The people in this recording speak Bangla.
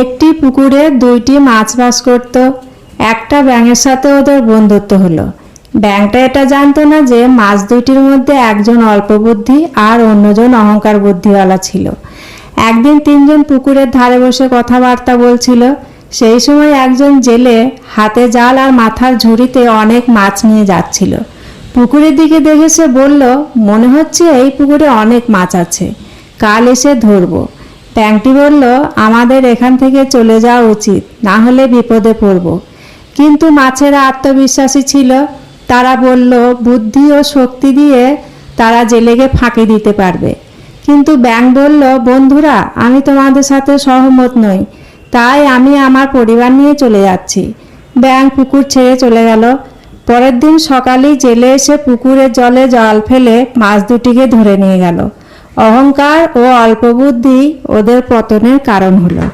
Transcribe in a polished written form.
একটি পুকুরে দুইটি মাছ বাস করত। একটা ব্যাঙের সাথে ওদের বন্ধুত্ব হলো। ব্যাঙটা এটা জানতো না যে মাছ দুইটির মধ্যে একজন অল্প বুদ্ধি আর অন্যজন অহংকার বুদ্ধিওয়ালা ছিল। একদিন তিনজন পুকুরের ধারে বসে কথাবার্তা বলছিল। সেই সময় একজন জেলে হাতে জাল আর মাথার ঝুড়িতে অনেক মাছ নিয়ে যাচ্ছিল। পুকুরের দিকে দেখে সে বলল, মনে হচ্ছে এই পুকুরে অনেক মাছ আছে, কাল এসে ধরবো। ব্যাঙটি বলল, আমাদের এখান থেকে চলে যাওয়া উচিত, না হলে বিপদে পড়ব। কিন্তু মাছেরা আত্মবিশ্বাসী ছিল। তারা বলল, বুদ্ধি ও শক্তি দিয়ে তারা জেলেকে ফাঁকি দিতে পারবে। কিন্তু ব্যাঙ বলল, বন্ধুরা, আমি তোমাদের সাথে সহমত নই, তাই আমি আমার পরিবার নিয়ে চলে যাচ্ছি। ব্যাঙ পুকুর ছেড়ে চলে গেল। পরের দিন সকালেই জেলে এসে পুকুরের জলে জাল ফেলে মাছ দুটিকে ধরে নিয়ে গেল। অহংকার ও অল্প বুদ্ধি ওদের পতনের কারণ হলো।